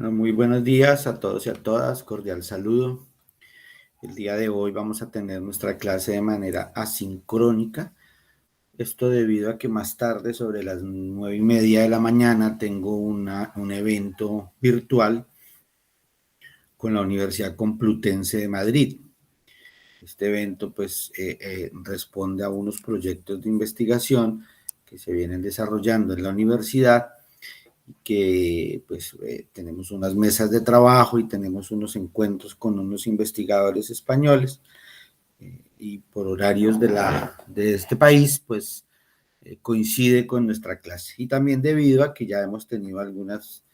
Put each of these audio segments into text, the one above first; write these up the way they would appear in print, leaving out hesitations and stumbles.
Bueno, muy buenos días a todos y a todas, cordial saludo. El día de hoy vamos a tener nuestra clase de manera asincrónica. Esto debido a que más tarde, sobre las 9:30 de la mañana, tengo un evento virtual con la Universidad Complutense de Madrid. Este evento responde a unos proyectos de investigación que se vienen desarrollando en la universidad, que tenemos unas mesas de trabajo y tenemos unos encuentros con unos investigadores españoles, y por horarios de este país, coincide con nuestra clase. Y también debido a que ya hemos tenido algunas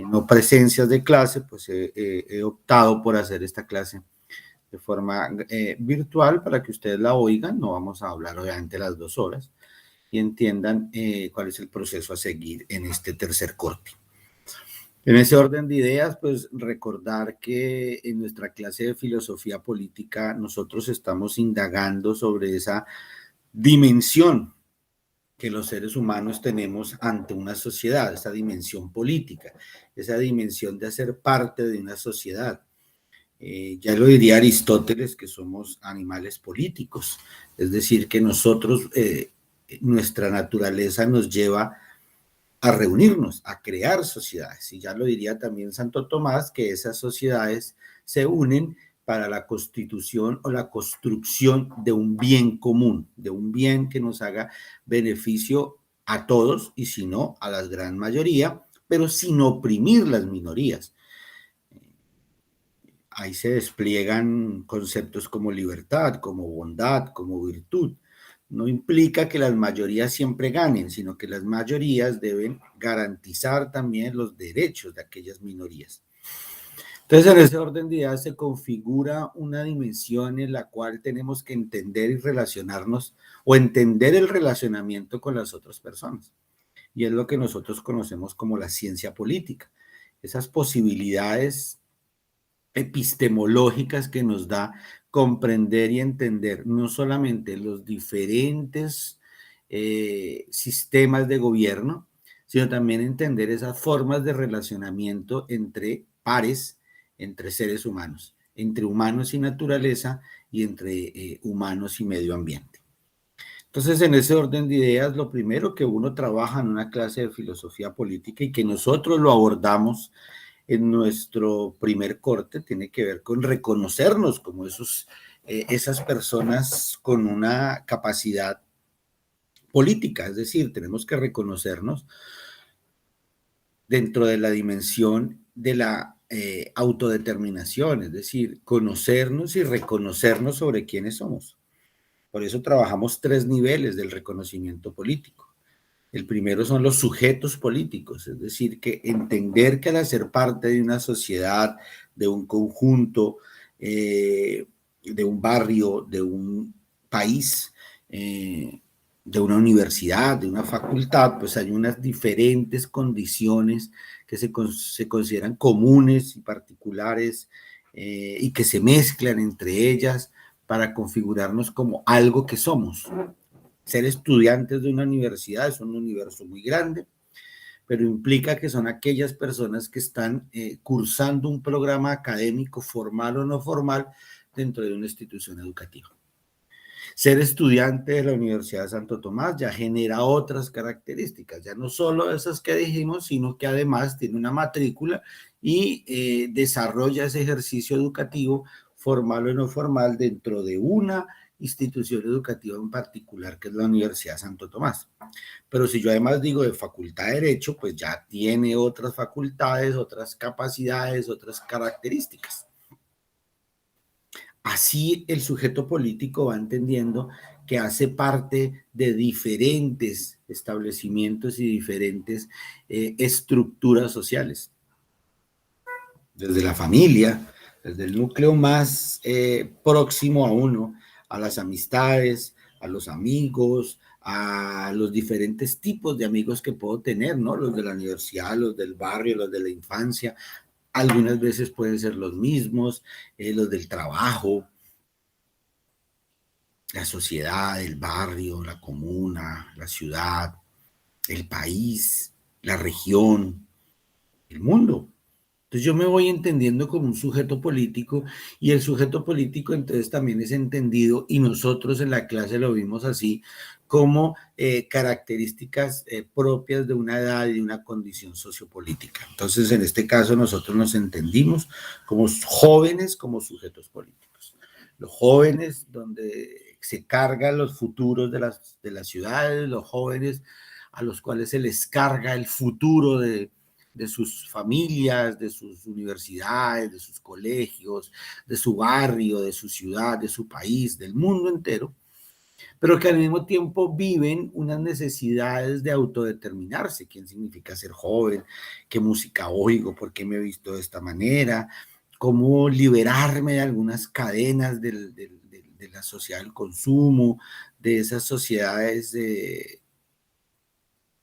no presencias de clase, pues he optado por hacer esta clase de forma virtual para que ustedes la oigan. No vamos a hablar obviamente las 2 horas y entiendan cuál es el proceso a seguir en este tercer corte. En ese orden de ideas, pues recordar que en nuestra clase de filosofía política nosotros estamos indagando sobre esa dimensión que los seres humanos tenemos ante una sociedad, esa dimensión política, esa dimensión de hacer parte de una sociedad. Ya lo diría Aristóteles, que somos animales políticos, es decir, que nosotros, nuestra naturaleza nos lleva a reunirnos, a crear sociedades. Y ya lo diría también Santo Tomás, que esas sociedades se unen para la constitución o la construcción de un bien común, de un bien que nos haga beneficio a todos y si no, a la gran mayoría, pero sin oprimir las minorías. Ahí se despliegan conceptos como libertad, como bondad, como virtud. No implica que las mayorías siempre ganen, sino que las mayorías deben garantizar también los derechos de aquellas minorías. Entonces, en ese orden de ideas se configura una dimensión en la cual tenemos que entender y relacionarnos o entender el relacionamiento con las otras personas. Y es lo que nosotros conocemos como la ciencia política. Esas posibilidades epistemológicas que nos da comprender y entender no solamente los diferentes sistemas de gobierno, sino también entender esas formas de relacionamiento entre pares, entre seres humanos, entre humanos y naturaleza y entre humanos y medio ambiente. Entonces, en ese orden de ideas, lo primero que uno trabaja en una clase de filosofía política y que nosotros lo abordamos en nuestro primer corte tiene que ver con reconocernos como esas personas con una capacidad política, es decir, tenemos que reconocernos dentro de la dimensión de la autodeterminación, es decir, conocernos y reconocernos sobre quiénes somos. Por eso trabajamos 3 niveles del reconocimiento político. El primero son los sujetos políticos, es decir, que entender que al ser parte de una sociedad, de un conjunto, de un barrio, de un país, de una universidad, de una facultad, pues hay unas diferentes condiciones que se consideran comunes y particulares, y que se mezclan entre ellas para configurarnos como algo que somos. Ser estudiantes de una universidad es un universo muy grande, pero implica que son aquellas personas que están cursando un programa académico, formal o no formal, dentro de una institución educativa. Ser estudiante de la Universidad de Santo Tomás ya genera otras características, ya no solo esas que dijimos, sino que además tiene una matrícula y desarrolla ese ejercicio educativo, formal o no formal, dentro de una institución educativa en particular, que es la Universidad de Santo Tomás. Pero si yo además digo de facultad de Derecho, pues ya tiene otras facultades, otras capacidades, otras características. Así el sujeto político va entendiendo que hace parte de diferentes establecimientos y diferentes estructuras sociales, desde la familia, desde el núcleo más próximo a uno, a las amistades, a los amigos, a los diferentes tipos de amigos que puedo tener, ¿no? Los de la universidad, los del barrio, los de la infancia, algunas veces pueden ser los mismos, los del trabajo, la sociedad, el barrio, la comuna, la ciudad, el país, la región, el mundo. Entonces yo me voy entendiendo como un sujeto político y el sujeto político entonces también es entendido y nosotros en la clase lo vimos así como características propias de una edad y de una condición sociopolítica. Entonces en este caso nosotros nos entendimos como jóvenes, como sujetos políticos. Los jóvenes donde se cargan los futuros de las ciudades, los jóvenes a los cuales se les carga el futuro de sus familias, de sus universidades, de sus colegios, de su barrio, de su ciudad, de su país, del mundo entero, pero que al mismo tiempo viven unas necesidades de autodeterminarse. ¿Quién significa ser joven? ¿Qué música oigo? ¿Por qué me he visto de esta manera? ¿Cómo liberarme de algunas cadenas de la sociedad del consumo, de esas sociedades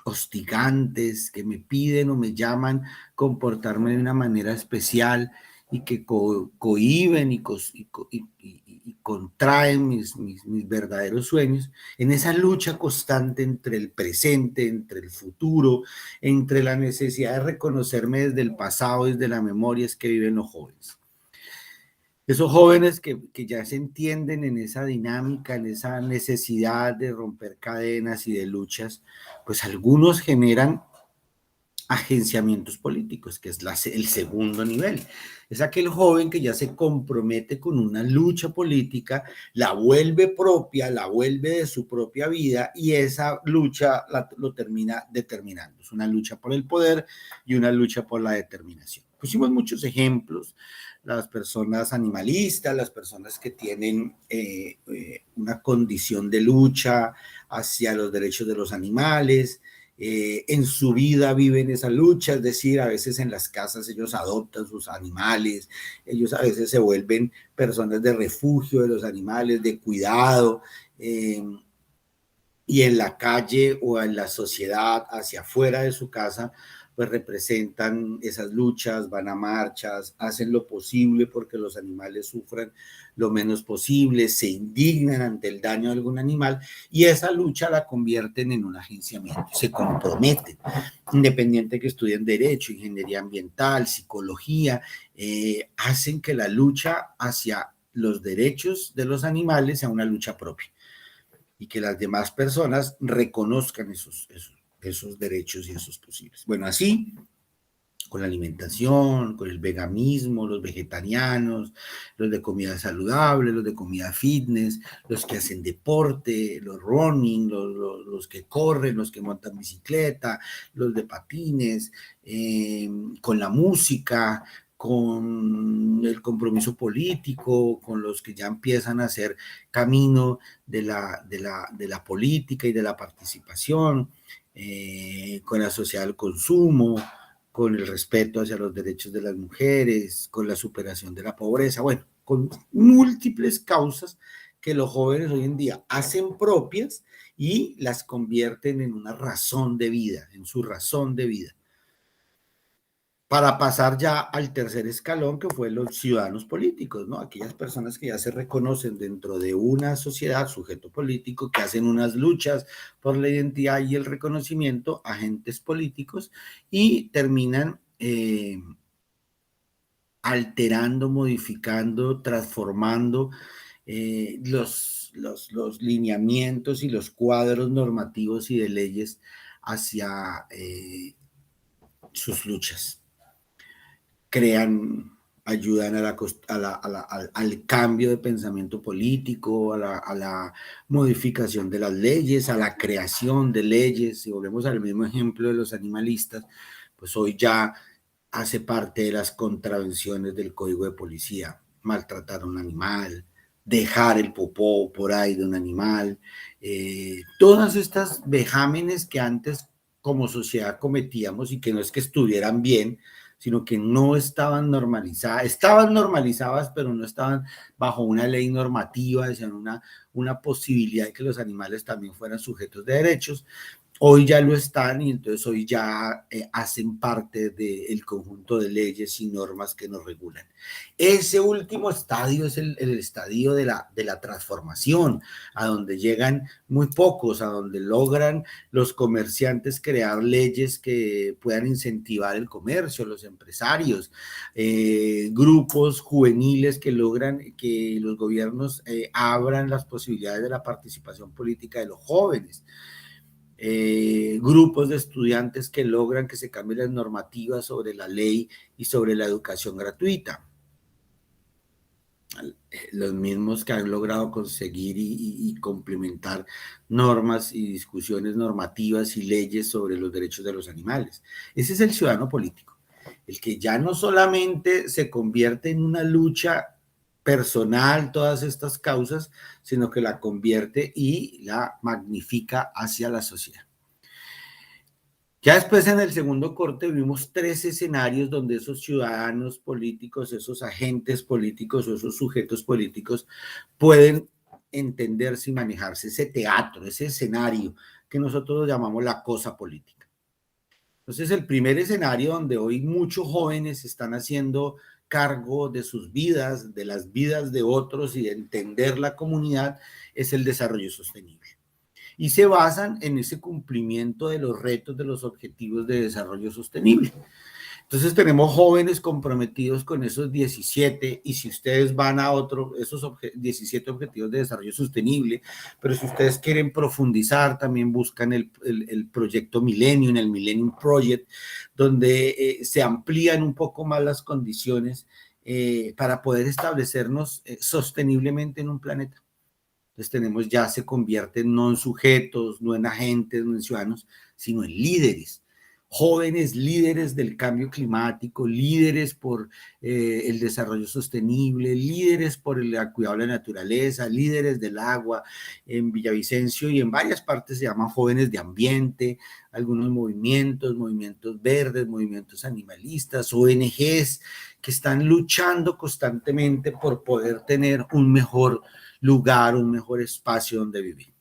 hostigantes que me piden o me llaman comportarme de una manera especial y que cohiben y contraen mis verdaderos sueños, en esa lucha constante entre el presente, entre el futuro, entre la necesidad de reconocerme desde el pasado, desde la memoria, es que viven los jóvenes. Esos jóvenes que ya se entienden en esa dinámica, en esa necesidad de romper cadenas y de luchas, pues algunos generan agenciamientos políticos, que es el segundo nivel. Es aquel joven que ya se compromete con una lucha política, la vuelve propia, la vuelve de su propia vida y esa lucha lo termina determinando. Es una lucha por el poder y una lucha por la determinación. Pusimos muchos ejemplos, las personas animalistas, las personas que tienen una condición de lucha hacia los derechos de los animales, en su vida viven esa lucha, es decir, a veces en las casas ellos adoptan sus animales, ellos a veces se vuelven personas de refugio de los animales, de cuidado, y en la calle o en la sociedad hacia afuera de su casa, pues representan esas luchas, van a marchas, hacen lo posible porque los animales sufran lo menos posible, se indignan ante el daño de algún animal y esa lucha la convierten en un agenciamiento, se comprometen, independiente que estudien derecho, ingeniería ambiental, psicología, hacen que la lucha hacia los derechos de los animales sea una lucha propia y que las demás personas reconozcan esos derechos y esos posibles. Bueno, así con la alimentación, con el veganismo, los vegetarianos, los de comida saludable, los de comida fitness, los que hacen deporte, los running, los que corren, los que montan bicicleta, los de patines, con la música, con el compromiso político, con los que ya empiezan a hacer camino de la política y de la participación, con la sociedad del consumo, con el respeto hacia los derechos de las mujeres, con la superación de la pobreza, bueno, con múltiples causas que los jóvenes hoy en día hacen propias y las convierten en una razón de vida, en su razón de vida, para pasar ya al tercer escalón, que fue los ciudadanos políticos, ¿no? Aquellas personas que ya se reconocen dentro de una sociedad, sujeto político, que hacen unas luchas por la identidad y el reconocimiento, agentes políticos, y terminan alterando, modificando, transformando los lineamientos y los cuadros normativos y de leyes hacia sus luchas. Crean, ayudan al cambio de pensamiento político, a la modificación de las leyes, a la creación de leyes. Si volvemos al mismo ejemplo de los animalistas, pues hoy ya hace parte de las contravenciones del Código de Policía, maltratar a un animal, dejar el popó por ahí de un animal, todas estas vejámenes que antes como sociedad cometíamos y que no es que estuvieran bien, sino que no estaban normalizadas, pero no estaban bajo una ley normativa, sino una posibilidad de que los animales también fueran sujetos de derechos. Hoy ya lo están y entonces hoy ya hacen parte del conjunto de leyes y normas que nos regulan. Ese último estadio es el estadio de la transformación, a donde llegan muy pocos, a donde logran los comerciantes crear leyes que puedan incentivar el comercio, los empresarios, grupos juveniles que logran que los gobiernos abran las posibilidades de la participación política de los jóvenes. Grupos de estudiantes que logran que se cambien las normativas sobre la ley y sobre la educación gratuita. Los mismos que han logrado conseguir y complementar normas y discusiones normativas y leyes sobre los derechos de los animales. Ese es el ciudadano político, el que ya no solamente se convierte en una lucha personal todas estas causas, sino que la convierte y la magnifica hacia la sociedad. Ya después en el segundo corte vimos 3 escenarios donde esos ciudadanos políticos, esos agentes políticos o esos sujetos políticos pueden entenderse y manejarse, ese teatro, ese escenario que nosotros llamamos la cosa política. Entonces el primer escenario donde hoy muchos jóvenes están haciendo cargo de sus vidas, de las vidas de otros y de entender la comunidad, es el desarrollo sostenible. Y se basan en ese cumplimiento de los retos de los objetivos de desarrollo sostenible. Entonces tenemos jóvenes comprometidos con esos 17 y si ustedes van a esos 17 objetivos de desarrollo sostenible, pero si ustedes quieren profundizar, también buscan el proyecto Millennium, el Millennium Project, donde se amplían un poco más las condiciones para poder establecernos sosteniblemente en un planeta. Entonces tenemos ya se convierten no en sujetos, no en agentes, no en ciudadanos, sino en líderes, jóvenes líderes del cambio climático, líderes por el desarrollo sostenible, líderes por el cuidado de la naturaleza, líderes del agua. En Villavicencio y en varias partes se llaman jóvenes de ambiente, algunos movimientos verdes, movimientos animalistas, ONGs que están luchando constantemente por poder tener un mejor lugar, un mejor espacio donde vivir.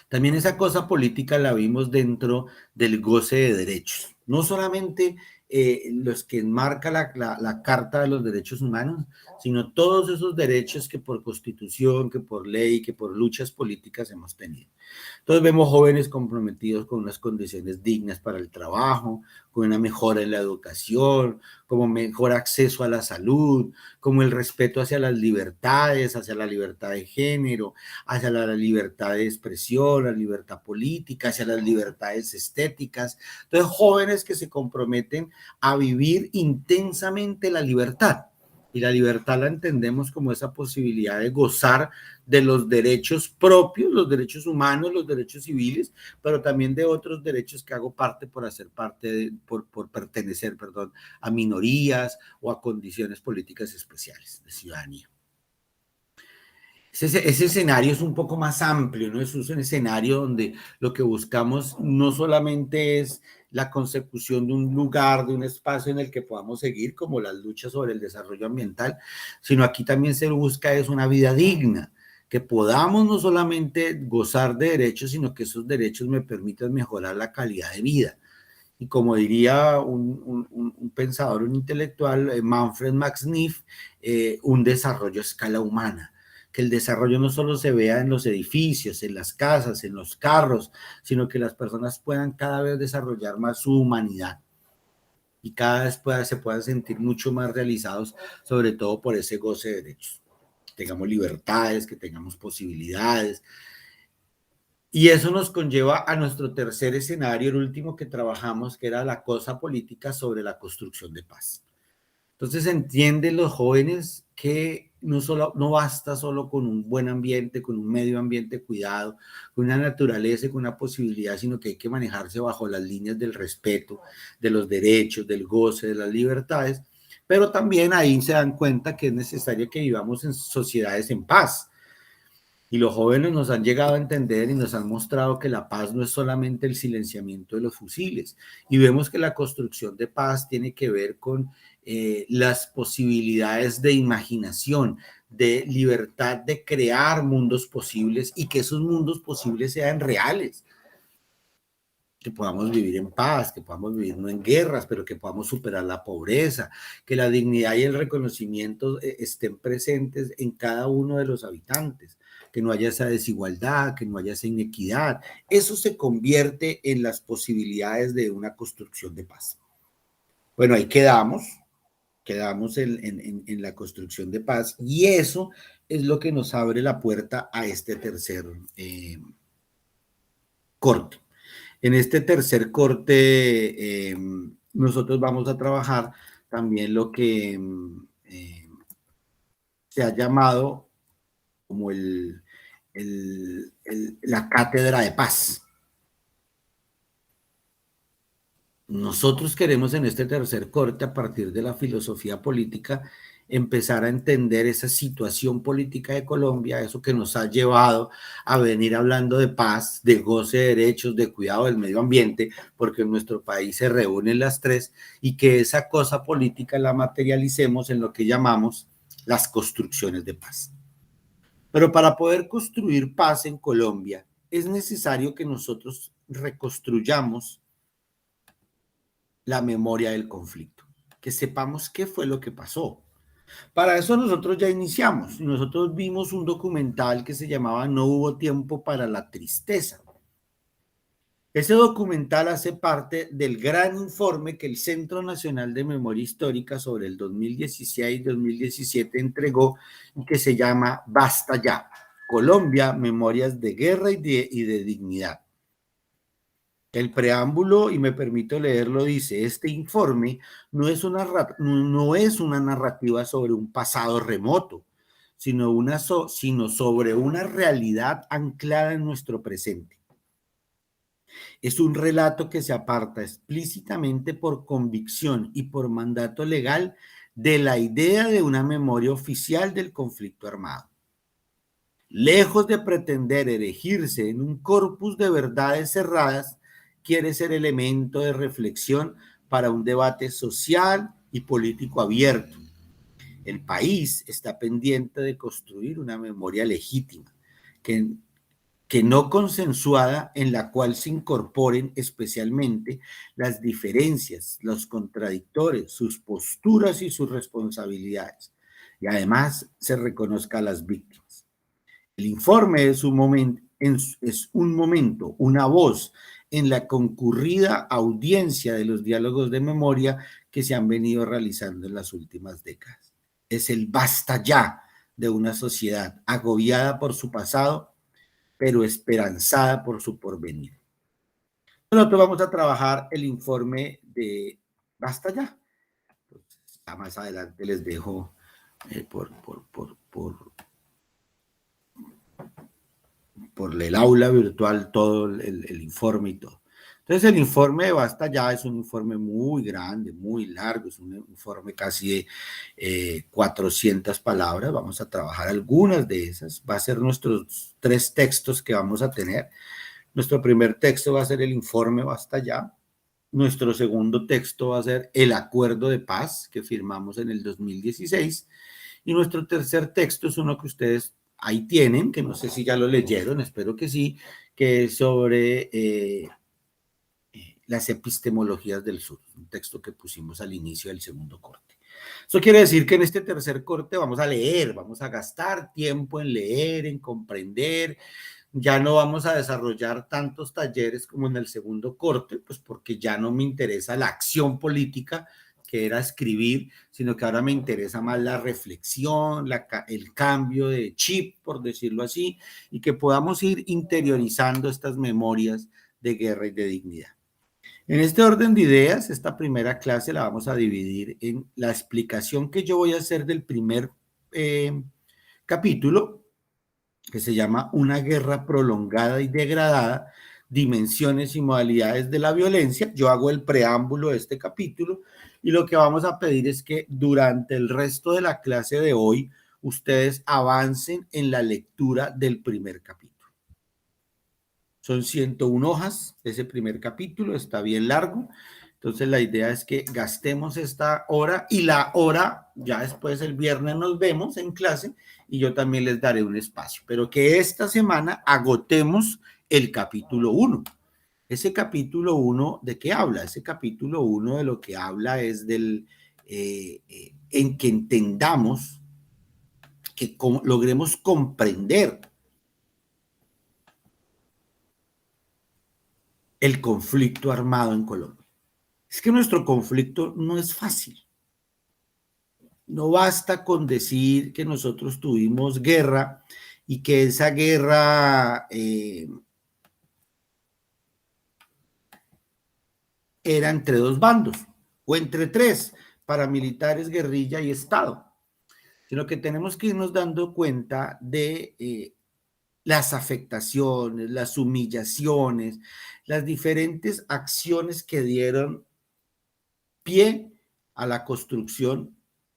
También esa cosa política la vimos dentro del goce de derechos, no solamente los que enmarca la Carta de los Derechos Humanos, sino todos esos derechos que por constitución, que por ley, que por luchas políticas hemos tenido. Entonces vemos jóvenes comprometidos con unas condiciones dignas para el trabajo, con una mejora en la educación, como mejor acceso a la salud, como el respeto hacia las libertades, hacia la libertad de género, hacia la libertad de expresión, la libertad política, hacia las libertades estéticas. Entonces jóvenes que se comprometen a vivir intensamente la libertad. Y la libertad la entendemos como esa posibilidad de gozar de los derechos propios, los derechos humanos, los derechos civiles, pero también de otros derechos que hago parte por hacer parte, por pertenecer, perdón, a minorías o a condiciones políticas especiales de ciudadanía. Ese escenario es un poco más amplio, ¿no? Es un escenario donde lo que buscamos no solamente es la consecución de un lugar, de un espacio en el que podamos seguir, como las luchas sobre el desarrollo ambiental, sino aquí también se busca es una vida digna, que podamos no solamente gozar de derechos, sino que esos derechos me permitan mejorar la calidad de vida. Y como diría un pensador, un intelectual, Manfred Max Neef, un desarrollo a escala humana. Que el desarrollo no solo se vea en los edificios, en las casas, en los carros, sino que las personas puedan cada vez desarrollar más su humanidad y cada vez se puedan sentir mucho más realizados, sobre todo por ese goce de derechos. Que tengamos libertades, que tengamos posibilidades. Y eso nos conlleva a nuestro tercer escenario, el último que trabajamos, que era la cosa política sobre la construcción de paz. Entonces entienden los jóvenes que no basta solo con un buen ambiente, con un medio ambiente cuidado, con una naturaleza y con una posibilidad, sino que hay que manejarse bajo las líneas del respeto, de los derechos, del goce, de las libertades, pero también ahí se dan cuenta que es necesario que vivamos en sociedades en paz. Y los jóvenes nos han llegado a entender y nos han mostrado que la paz no es solamente el silenciamiento de los fusiles. Y vemos que la construcción de paz tiene que ver con las posibilidades de imaginación, de libertad de crear mundos posibles y que esos mundos posibles sean reales. que podamos vivir en paz, que podamos vivir no en guerras, pero que podamos superar la pobreza, que la dignidad y el reconocimiento estén presentes en cada uno de los habitantes, que no haya esa desigualdad, que no haya esa inequidad. Eso se convierte en las posibilidades de una construcción de paz. Bueno, ahí quedamos en la construcción de paz y eso es lo que nos abre la puerta a este tercer corte. En este tercer corte, nosotros vamos a trabajar también lo que se ha llamado como la cátedra de paz. Nosotros queremos en este tercer corte, a partir de la filosofía política, empezar a entender esa situación política de Colombia, eso que nos ha llevado a venir hablando de paz, de goce de derechos, de cuidado del medio ambiente, porque en nuestro país se reúnen las tres, y que esa cosa política la materialicemos en lo que llamamos las construcciones de paz. Pero para poder construir paz en Colombia, es necesario que nosotros reconstruyamos la memoria del conflicto, que sepamos qué fue lo que pasó. Para eso nosotros ya iniciamos, nosotros vimos un documental que se llamaba No hubo tiempo para la tristeza. Ese documental hace parte del gran informe que el Centro Nacional de Memoria Histórica sobre el 2016-2017 entregó y que se llama Basta Ya, Colombia, Memorias de Guerra y de Dignidad. El preámbulo, y me permito leerlo, dice: este informe no es una narrativa sobre un pasado remoto, sino sobre una realidad anclada en nuestro presente. Es un relato que se aparta explícitamente por convicción y por mandato legal de la idea de una memoria oficial del conflicto armado. Lejos de pretender erigirse en un corpus de verdades cerradas, quiere ser elemento de reflexión para un debate social y político abierto. El país está pendiente de construir una memoria legítima, que no consensuada, en la cual se incorporen especialmente las diferencias, los contradictores, sus posturas y sus responsabilidades, y además se reconozca a las víctimas. El informe es un momento, una voz en la concurrida audiencia de los diálogos de memoria que se han venido realizando en las últimas décadas. Es el basta ya de una sociedad agobiada por su pasado, pero esperanzada por su porvenir. Nosotros vamos a trabajar el informe de basta ya. Ya más adelante les dejo por el aula virtual todo el informe y todo. Entonces el informe de Basta Ya es un informe muy grande, muy largo, es un informe casi de 400 palabras, vamos a trabajar algunas de esas, va a ser nuestros 3 textos que vamos a tener. Nuestro primer texto va a ser el informe Basta Ya, nuestro segundo texto va a ser el acuerdo de paz que firmamos en el 2016 y nuestro tercer texto es uno que ustedes ahí tienen, que no sé si ya lo leyeron, espero que sí, que es sobre las epistemologías del sur, un texto que pusimos al inicio del segundo corte. Eso quiere decir que en este tercer corte vamos a leer, vamos a gastar tiempo en leer, en comprender. Ya no vamos a desarrollar tantos talleres como en el segundo corte, pues porque ya no me interesa la acción política, que era escribir, sino que ahora me interesa más la reflexión, el cambio de chip, por decirlo así, y que podamos ir interiorizando estas memorias de guerra y de dignidad. En este orden de ideas, esta primera clase la vamos a dividir en la explicación que yo voy a hacer del primer capítulo, que se llama Una guerra prolongada y degradada, dimensiones y modalidades de la violencia. Yo hago el preámbulo de este capítulo y lo que vamos a pedir es que durante el resto de la clase de hoy ustedes avancen en la lectura del primer capítulo. Son 101 hojas, ese primer capítulo está bien largo, entonces la idea es que gastemos esta hora y la hora, ya después el viernes nos vemos en clase y yo también les daré un espacio, pero que esta semana agotemos el capítulo 1. Ese capítulo 1, ¿de qué habla? Ese capítulo 1 de lo que habla es en que entendamos, que logremos comprender el conflicto armado en Colombia. Es que nuestro conflicto no es fácil. No basta con decir que nosotros tuvimos guerra y que esa guerra era entre dos bandos o entre tres, paramilitares, guerrilla y Estado, sino que tenemos que irnos dando cuenta de las afectaciones, las humillaciones, las diferentes acciones que dieron pie a la construcción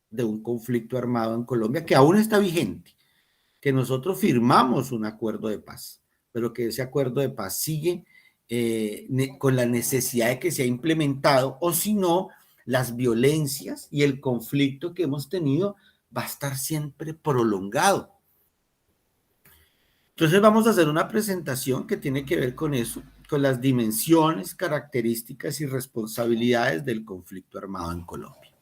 de un conflicto armado en Colombia que aún está vigente, que nosotros firmamos un acuerdo de paz, pero que ese acuerdo de paz sigue con la necesidad de que sea implementado, o si no, las violencias y el conflicto que hemos tenido va a estar siempre prolongado. Entonces vamos a hacer una presentación que tiene que ver con eso, con las dimensiones, características y responsabilidades del conflicto armado en Colombia.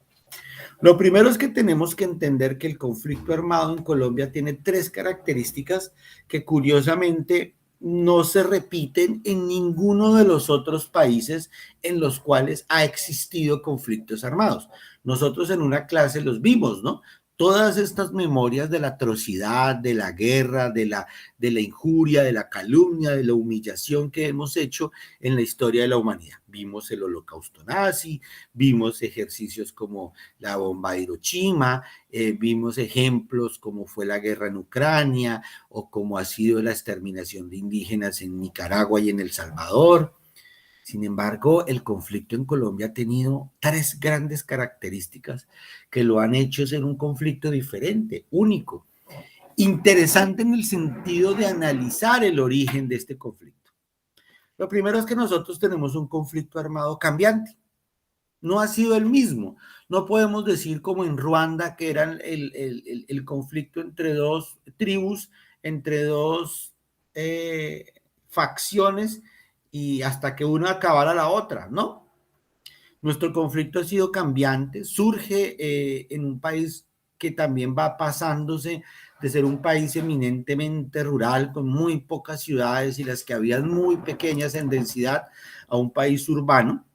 Lo primero es que tenemos que entender que el conflicto armado en Colombia tiene tres características que curiosamente no se repiten en ninguno de los otros países en los cuales ha existido conflictos armados. Nosotros en una clase los vimos, ¿no? Todas estas memorias de la atrocidad, de la guerra, de la injuria, de la calumnia, de la humillación que hemos hecho en la historia de la humanidad. Vimos el holocausto nazi, vimos ejercicios como la bomba de Hiroshima, vimos ejemplos como fue la guerra en Ucrania o como ha sido la exterminación de indígenas en Nicaragua y en El Salvador. Sin embargo, el conflicto en Colombia ha tenido tres grandes características que lo han hecho ser un conflicto diferente, único, interesante en el sentido de analizar el origen de este conflicto. Lo primero es que nosotros tenemos un conflicto armado cambiante. No ha sido el mismo. No podemos decir como en Ruanda, que era el conflicto entre dos tribus, entre dos facciones, y hasta que una acabara la otra, ¿no? Nuestro conflicto ha sido cambiante, surge en un país que también va pasándose de ser un país eminentemente rural, con muy pocas ciudades y las que habían muy pequeñas en densidad, a un país urbano.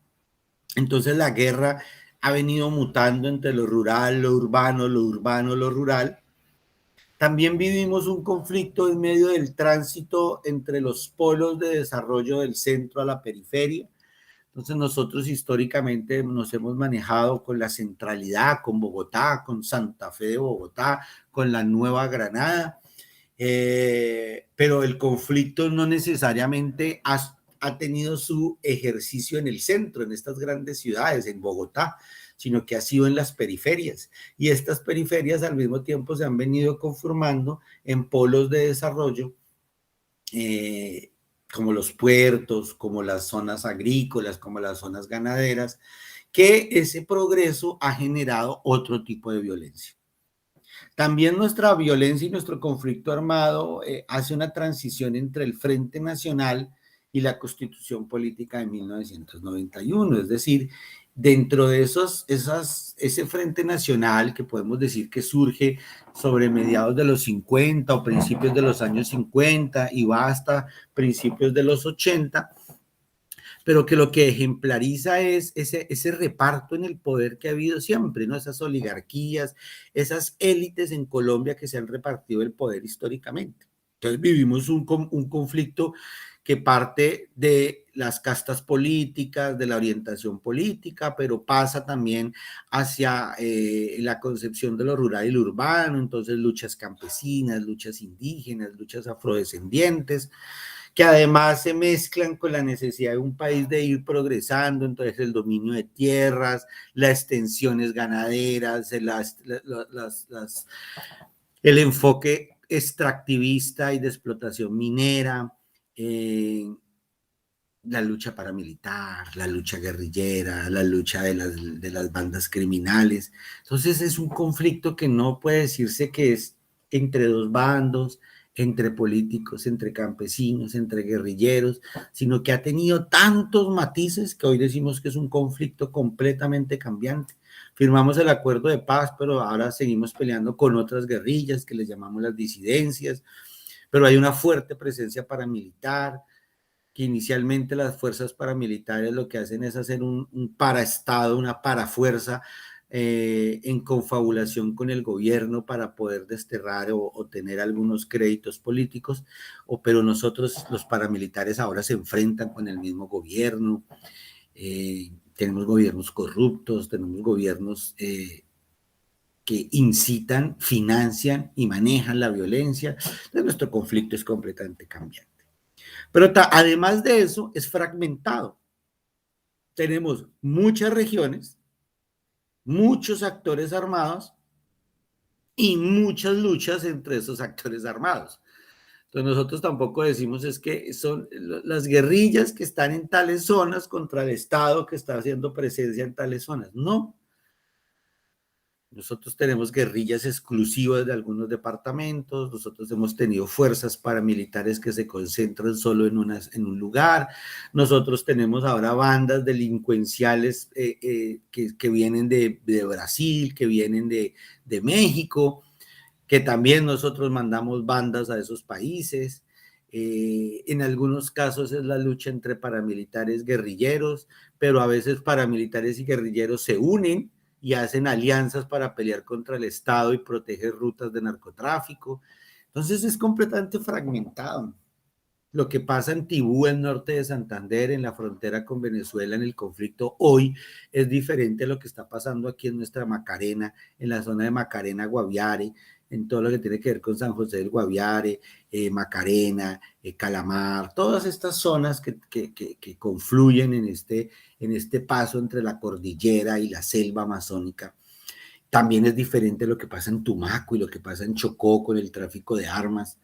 Entonces la guerra ha venido mutando entre lo rural, lo urbano, lo urbano, lo rural. También vivimos un conflicto en medio del tránsito entre los polos de desarrollo del centro a la periferia. Entonces nosotros históricamente nos hemos manejado con la centralidad, con Bogotá, con Santa Fe de Bogotá, con la Nueva Granada, pero el conflicto no necesariamente ha tenido su ejercicio en el centro, en estas grandes ciudades, en Bogotá, sino que ha sido en las periferias. Y estas periferias al mismo tiempo se han venido conformando en polos de desarrollo, como los puertos, como las zonas agrícolas, como las zonas ganaderas, que ese progreso ha generado otro tipo de violencia. También nuestra violencia y nuestro conflicto armado hace una transición entre el Frente Nacional y la Constitución Política de 1991, es decir, dentro de ese Frente Nacional que podemos decir que surge sobre mediados de los 50 o principios de los años 50 y va hasta principios de los 80, pero que lo que ejemplariza es ese reparto en el poder que ha habido siempre, ¿no? Esas oligarquías, esas élites en Colombia que se han repartido el poder históricamente. Entonces vivimos un conflicto que parte de las castas políticas, de la orientación política, pero pasa también hacia la concepción de lo rural y lo urbano, entonces luchas campesinas, luchas indígenas, luchas afrodescendientes, que además se mezclan con la necesidad de un país de ir progresando, entonces el dominio de tierras, las extensiones ganaderas, el enfoque extractivista y de explotación minera, la lucha paramilitar, la lucha guerrillera, la lucha de las bandas criminales. Entonces es un conflicto que no puede decirse que es entre dos bandos, entre políticos, entre campesinos, entre guerrilleros, sino que ha tenido tantos matices que hoy decimos que es un conflicto completamente cambiante. Firmamos el acuerdo de paz, pero ahora seguimos peleando con otras guerrillas que les llamamos las disidencias, pero hay una fuerte presencia paramilitar, que inicialmente las fuerzas paramilitares lo que hacen es hacer un paraestado, una parafuerza en confabulación con el gobierno para poder desterrar o tener algunos créditos políticos, pero nosotros los paramilitares ahora se enfrentan con el mismo gobierno, tenemos gobiernos corruptos, tenemos gobiernos que incitan, financian y manejan la violencia. Entonces nuestro conflicto es completamente cambiante. Pero además de eso, es fragmentado. Tenemos muchas regiones, muchos actores armados y muchas luchas entre esos actores armados. Entonces nosotros tampoco decimos es que son las guerrillas que están en tales zonas contra el Estado que está haciendo presencia en tales zonas. No. Nosotros tenemos guerrillas exclusivas de algunos departamentos, nosotros hemos tenido fuerzas paramilitares que se concentran solo en un lugar, nosotros tenemos ahora bandas delincuenciales que vienen de Brasil, que vienen de México, que también nosotros mandamos bandas a esos países. En algunos casos es la lucha entre paramilitares guerrilleros, pero a veces paramilitares y guerrilleros se unen y hacen alianzas para pelear contra el Estado y proteger rutas de narcotráfico. Entonces es completamente fragmentado. Lo que pasa en Tibú, en norte de Santander, en la frontera con Venezuela, en el conflicto hoy, es diferente a lo que está pasando aquí en nuestra Macarena, en la zona de Macarena, Guaviare, en todo lo que tiene que ver con San José del Guaviare, Macarena, Calamar, todas estas zonas que confluyen en este paso entre la cordillera y la selva amazónica. También es diferente lo que pasa en Tumaco y lo que pasa en Chocó con el tráfico de armas,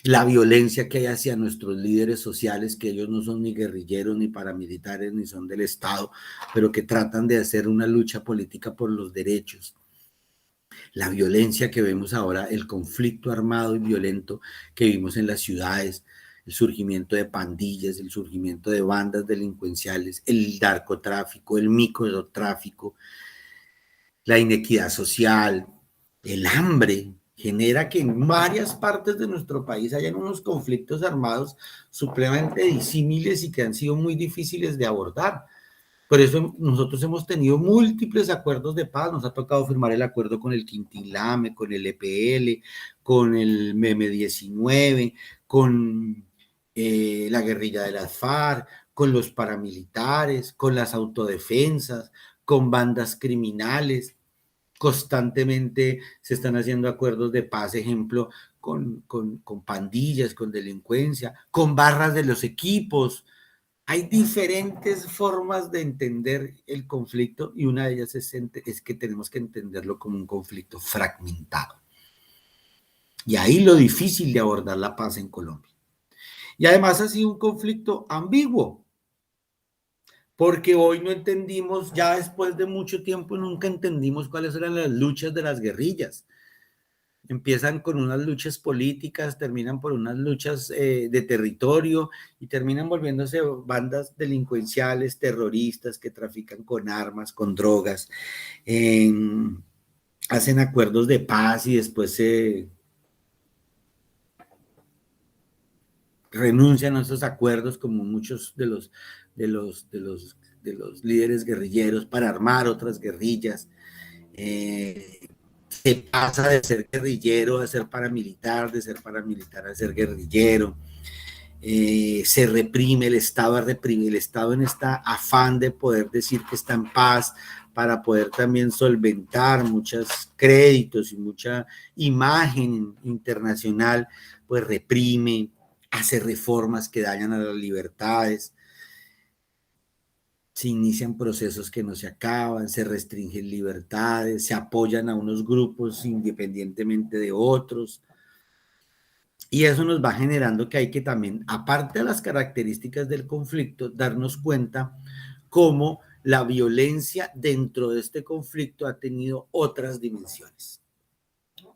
la violencia que hay hacia nuestros líderes sociales, que ellos no son ni guerrilleros, ni paramilitares, ni son del Estado, pero que tratan de hacer una lucha política por los derechos. La violencia que vemos ahora, el conflicto armado y violento que vimos en las ciudades, el surgimiento de pandillas, el surgimiento de bandas delincuenciales, el narcotráfico, el microtráfico, la inequidad social, el hambre, genera que en varias partes de nuestro país hayan unos conflictos armados supremamente disímiles y que han sido muy difíciles de abordar. Por eso nosotros hemos tenido múltiples acuerdos de paz, nos ha tocado firmar el acuerdo con el Quintilame, con el EPL, con el MM-19, con la guerrilla de las FARC, con los paramilitares, con las autodefensas, con bandas criminales. Constantemente se están haciendo acuerdos de paz, ejemplo, con pandillas, con delincuencia, con barras de los equipos. Hay diferentes formas de entender el conflicto y una de ellas es que tenemos que entenderlo como un conflicto fragmentado. Y ahí lo difícil de abordar la paz en Colombia. Y además ha sido un conflicto ambiguo, porque hoy no entendimos, ya después de mucho tiempo nunca entendimos cuáles eran las luchas de las guerrillas. Empiezan con unas luchas políticas, terminan por unas luchas de territorio y terminan volviéndose bandas delincuenciales, terroristas que trafican con armas, con drogas, hacen acuerdos de paz y después se renuncian a esos acuerdos como muchos de los líderes guerrilleros para armar otras guerrillas. Se pasa de ser guerrillero a ser paramilitar, de ser paramilitar a ser guerrillero. Se reprime, el Estado reprime, el Estado en esta afán de poder decir que está en paz para poder también solventar muchos créditos y mucha imagen internacional, pues reprime, hace reformas que dañan a las libertades, se inician procesos que no se acaban, se restringen libertades, se apoyan a unos grupos independientemente de otros. Y eso nos va generando que hay que también, aparte de las características del conflicto, darnos cuenta cómo la violencia dentro de este conflicto ha tenido otras dimensiones.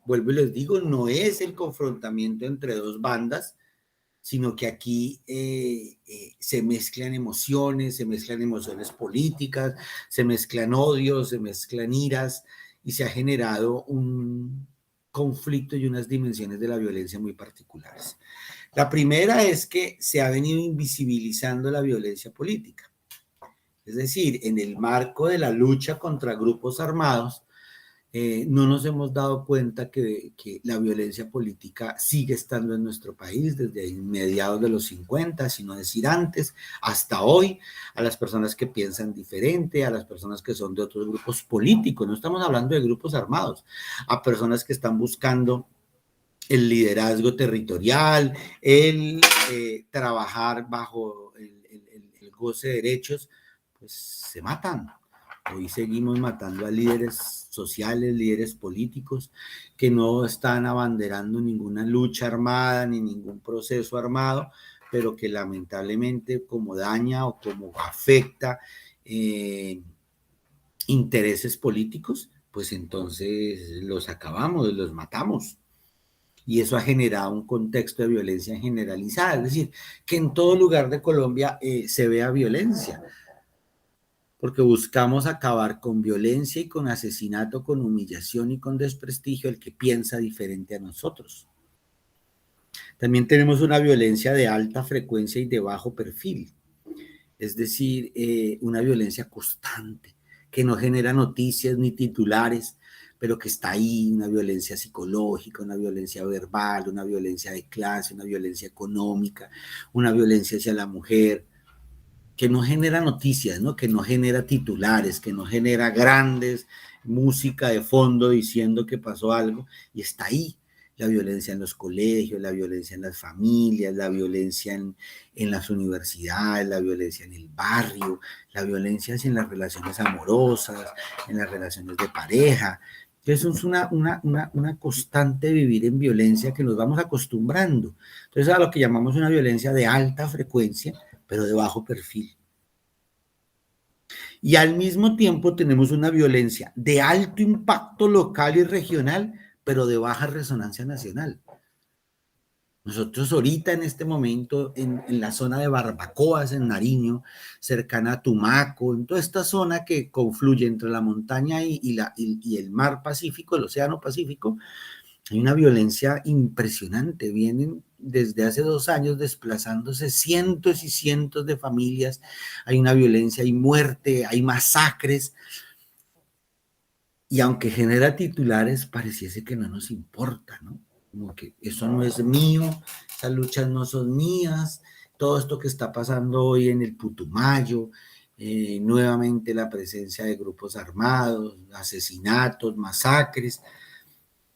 vuelvo y les digo, no es el confrontamiento entre dos bandas, sino que aquí se mezclan emociones políticas, se mezclan odios, se mezclan iras, y se ha generado un conflicto y unas dimensiones de la violencia muy particulares. La primera es que se ha venido invisibilizando la violencia política. Es decir, en el marco de la lucha contra grupos armados, no nos hemos dado cuenta que la violencia política sigue estando en nuestro país desde mediados de los 50, si no decir antes, hasta hoy, a las personas que piensan diferente, a las personas que son de otros grupos políticos, no estamos hablando de grupos armados, a personas que están buscando el liderazgo territorial, el trabajar bajo el goce de derechos, pues se matan. Hoy seguimos matando a líderes sociales, líderes políticos, que no están abanderando ninguna lucha armada ni ningún proceso armado, pero que lamentablemente como daña o como afecta intereses políticos, pues entonces los acabamos, los matamos. Y eso ha generado un contexto de violencia generalizada, es decir, que en todo lugar de Colombia se vea violencia, porque buscamos acabar con violencia y con asesinato, con humillación y con desprestigio el que piensa diferente a nosotros. También tenemos una violencia de alta frecuencia y de bajo perfil, es decir, una violencia constante, que no genera noticias ni titulares, pero que está ahí, una violencia psicológica, una violencia verbal, una violencia de clase, una violencia económica, una violencia hacia la mujer, que no genera noticias, ¿no? Que no genera titulares, que no genera grandes música de fondo diciendo que pasó algo, y está ahí. La violencia en los colegios, la violencia en las familias, la violencia en las universidades, la violencia en el barrio, la violencia en las relaciones amorosas, en las relaciones de pareja. Eso es una constante vivir en violencia que nos vamos acostumbrando. Entonces, a lo que llamamos una violencia de alta frecuencia, pero de bajo perfil. Y al mismo tiempo tenemos una violencia de alto impacto local y regional, pero de baja resonancia nacional. Nosotros ahorita en este momento, en la zona de Barbacoas, en Nariño, cercana a Tumaco, en toda esta zona que confluye entre la montaña y el mar Pacífico, el océano Pacífico, hay una violencia impresionante. Vienen desde hace 2 años desplazándose cientos y cientos de familias. Hay una violencia, hay muerte, hay masacres. Y aunque genera titulares, pareciese que no nos importa, ¿no? Como que eso no es mío, esas luchas no son mías, todo esto que está pasando hoy en el Putumayo, nuevamente la presencia de grupos armados, asesinatos, masacres,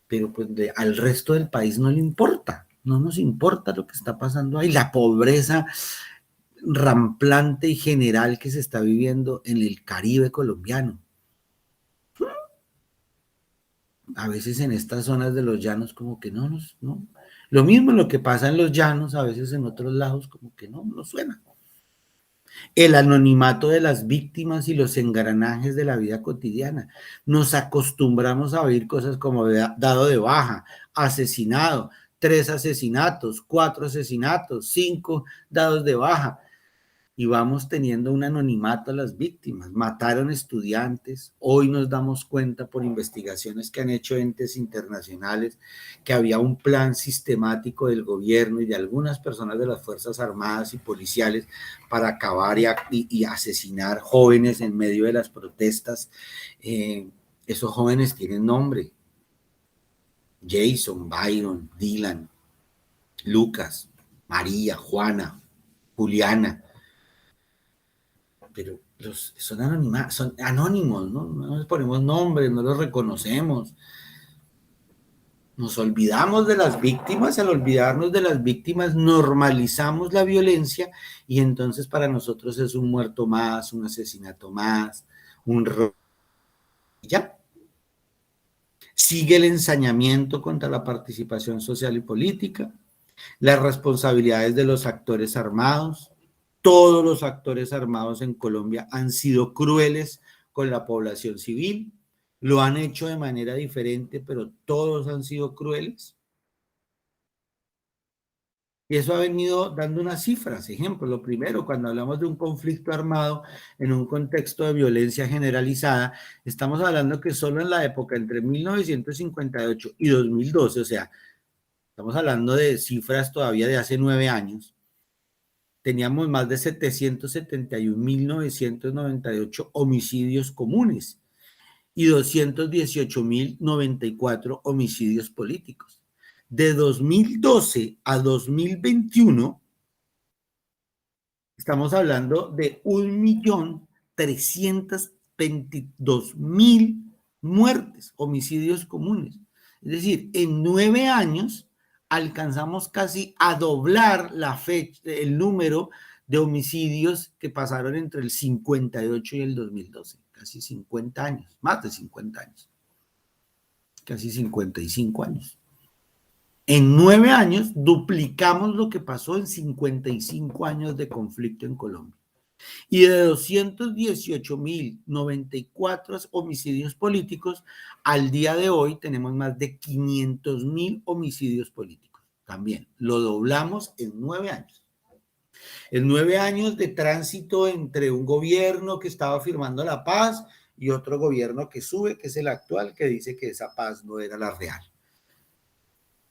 pero pues al resto del país no le importa, no nos importa lo que está pasando ahí, la pobreza ramplante y general que se está viviendo en el Caribe colombiano. A veces en estas zonas de los llanos como que no. Lo mismo lo que pasa en los llanos, a veces en otros lados como que no suena. El anonimato de las víctimas y los engranajes de la vida cotidiana. Nos acostumbramos a oír cosas como dado de baja, asesinado, 3 asesinatos, 4 asesinatos, 5 dados de baja. Y vamos teniendo un anonimato a las víctimas. Mataron estudiantes. Hoy nos damos cuenta por investigaciones que han hecho entes internacionales que había un plan sistemático del gobierno y de algunas personas de las Fuerzas Armadas y policiales para acabar y asesinar jóvenes en medio de las protestas. Esos jóvenes tienen nombre: Jason, Byron, Dylan, Lucas, María, Juana, Juliana. Pero son anónimos, ¿no? No les ponemos nombres, no los reconocemos. Nos olvidamos de las víctimas, al olvidarnos de las víctimas normalizamos la violencia y entonces para nosotros es un muerto más, un asesinato más, un robo. Ya. Sigue el ensañamiento contra la participación social y política, las responsabilidades de los actores armados. Todos los actores armados en Colombia han sido crueles con la población civil. lo han hecho de manera diferente, pero todos han sido crueles. Y eso ha venido dando unas cifras. Ejemplo, lo primero, cuando hablamos de un conflicto armado en un contexto de violencia generalizada, estamos hablando que solo en la época entre 1958 y 2012, o sea, estamos hablando de cifras todavía de hace 9 años, teníamos más de 771.998 homicidios comunes y 218.094 homicidios políticos. De 2012 a 2021, estamos hablando de 1.322.000 muertes, homicidios comunes. Es decir, en 9 años alcanzamos casi a doblar la fecha, el número de homicidios que pasaron entre el 58 y el 2012. Casi 50 años, más de 50 años. Casi 55 años. En 9 años duplicamos lo que pasó en 55 años de conflicto en Colombia. Y de 218.094 homicidios políticos, al día de hoy tenemos más de 500.000 homicidios políticos. También lo doblamos en 9 años. En 9 años de tránsito entre un gobierno que estaba firmando la paz y otro gobierno que sube, que es el actual, que dice que esa paz no era la real.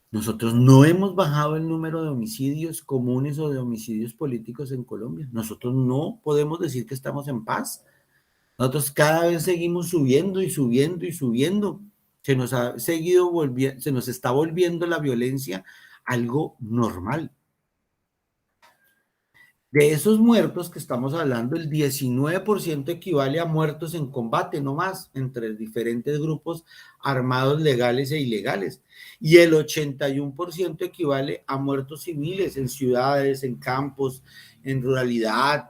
Nosotros no hemos bajado el número de homicidios comunes o de homicidios políticos en Colombia. Nosotros no podemos decir que estamos en paz. Nosotros cada vez seguimos subiendo y subiendo y subiendo. Se nos está volviendo la violencia algo normal. De esos muertos que estamos hablando, el 19% equivale a muertos en combate, no más, entre diferentes grupos armados legales e ilegales. Y el 81% equivale a muertos civiles en ciudades, en campos, en ruralidad,